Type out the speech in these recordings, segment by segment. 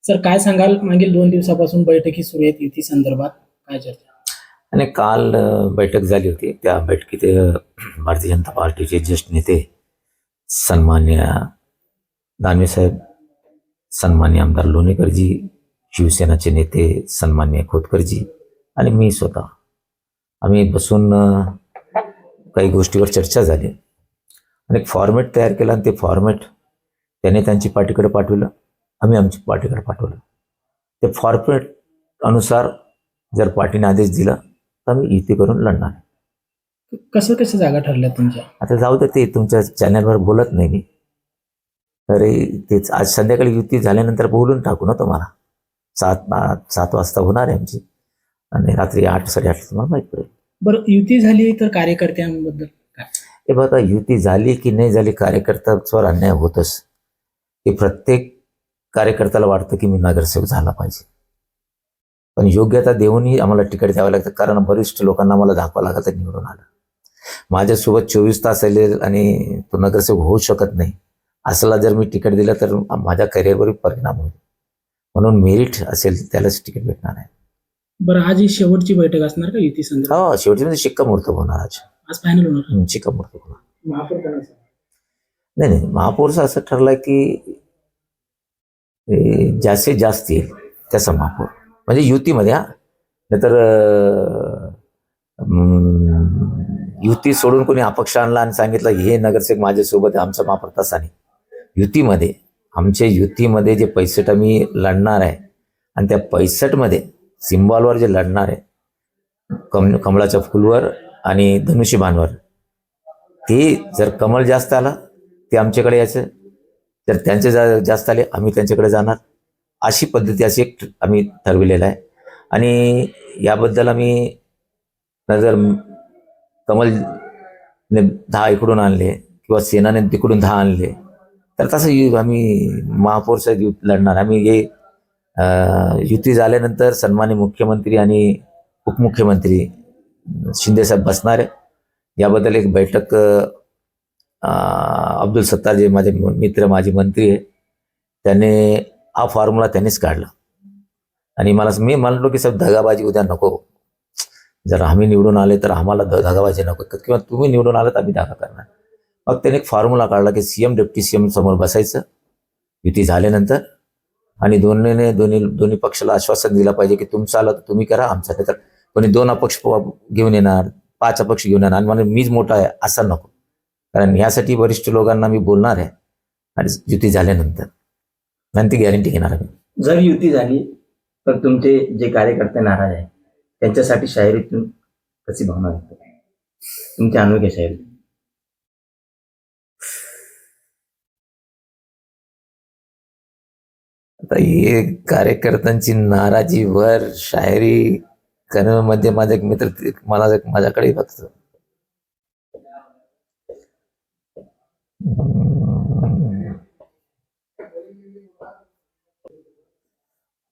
Sir काय सांगाल, मागील 2 दिवसापासून बैठकी सुरू आहेत युती संदर्भात, काय चर्चा? आणि काल बैठक झाली होती. त्या बैठकीत भारतीय जनता पार्टीचे ज्येष्ठ नेते सन्मान्य दानवेसाहेब, सन्मान्य आमदार लोणीकरजी, शिवसेनाचे नेते सन्मान्य खोतकरजी आणि मी स्वतः आम्ही बसून काही गोष्टीवर चर्चा झाली आणि एक फॉर्मॅट तयार केला आणि ते फॉर्मॅट त्याने त्यांची पार्टीकडे पाठवलं, आम्ही आमची पार्टीकडे पाठवलं. ते फॉर्मॅट अनुसार जर पार्टीने आदेश दिला तर आम्ही युती करून लढणार. कसं जागा ठरल्या तुमच्या? आता जाऊ दे, ते तुमच्या चॅनलवर बोलत नाही मी. तरी तेच आज संध्याकाळी युती झाल्यानंतर बोलून टाकू ना तुम्हाला. 7 वाजता होणार आहे आमची आणि रात्री 8-8:30 तुम्हाला माहीत पडेल. बरं, युती झाली तर कार्यकर्त्यांबद्दल काय? हे बघा, युती झाली की नाही झाली, कार्यकर्त्यावर अन्याय होतच. की प्रत्येक कार्यकर्त्याला वाटतं की मी नगरसेवक झाला पाहिजे, पण योग्यता देऊनही आम्हाला तिकीट द्यावं लागतं, कारण वरिष्ठ लोकांना मला दाखवावं लागतं निवडून आलं. माझ्यासोबत 24 तास आले आणि तो नगरसेवक होऊ शकत नाही असला जर मी तिकीट दिलं तर माझ्या करिअरवर परिणाम होईल. म्हणून मेरिट असेल त्यालाच तिकीट भेटणार आहे. बरं, आज ही शेवटची बैठक असणार का युती संदर्भात? हो, शेवटी म्हणजे शिक्कामोर्तब होणार आज फायनल होणार. शिक्कामोर्तब होणार. महापौर कोणाचा? नाही, महापौरचं असं ठरलंय की जास्तीत जास्त येईल त्याचा महापौर, म्हणजे युतीमध्ये. नाहीतर युती सोडून कोणी अपक्ष आणला आणि सांगितलं हे नगरसेवक माझ्यासोबत आमचा महापौर, तसा नाही. युतीमध्ये युतीमध्ये जे 65 आम्ही लढणार आहे आणि त्या 65मध्ये सिम्बॉलवर जे लढणार आहे, कमळाच्या फुलवर आणि धनुष्यबाणवर, ते जर कमळ जास्त आला ते आमच्याकडे यायचं, जर त्यांचे जास्त आले आम्ही त्यांच्याकडे जाणार. अशी पद्धती अशी एक आम्ही ठरविलेलं आहे. आणि याबद्दल आम्ही जर कमलने 10 इकडून आणले किंवा सेनाने तिकडून 10 आणले तर तसं आम्ही महापौरचं लढणार. आम्ही हे युती झाल्यानंतर सन्मान्य मुख्यमंत्री आणि उपमुख्यमंत्री शिंदेसाहेब बसणार आहे. याबद्दल एक बैठक अब्दुल सत्तार जे माझे मित्र माजी मंत्री आहे त्याने हा फॉर्म्युला त्यांनीच काढला आणि मी म्हणलो की साहेब दगाबाजी उद्या नको. जर आम्ही निवडून आले तर आम्हाला दगाबाजी नको, किंवा तुम्ही निवडून आले तर आम्ही दगा करणार. मग त्याने एक फॉर्म्युला काढला की सीएम डेप्टी सीएम समोर बसायचं युती झाल्यानंतर आणि दोन्ही पक्षाला आश्वासन दिलं पाहिजे की तुमचं आलं तर तुम्ही करा, आमचं नाही तर कोणी 2 अपक्ष घेऊन येणार, 5 अपक्ष घेऊन येणार आणि मला मीच मोठा आहे असं नको. कारण यासाठी वरिष्ठ लोकांना मी बोलणार आहे आणि युती झाल्यानंतर आणि ती गॅरंटी घेणार आहे. जर युती झाली तर तुमचे जे कार्यकर्ते नाराज आहेत त्यांच्यासाठी शाहिरीतून कशी भावना व्यक्त करा, तुमच्या अनोख्या शाहिरी? आता हे कार्यकर्त्यांची नाराजीवर शायरी करण्यामध्ये माझा एक मित्र माझ्याकडे बघतो.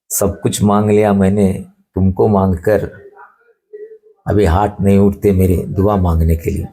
सब कुछ मांग लिया मैंने तुमको मांग कर, अभी हाथ नहीं उठते मेरे दुआ मांगने के लिए.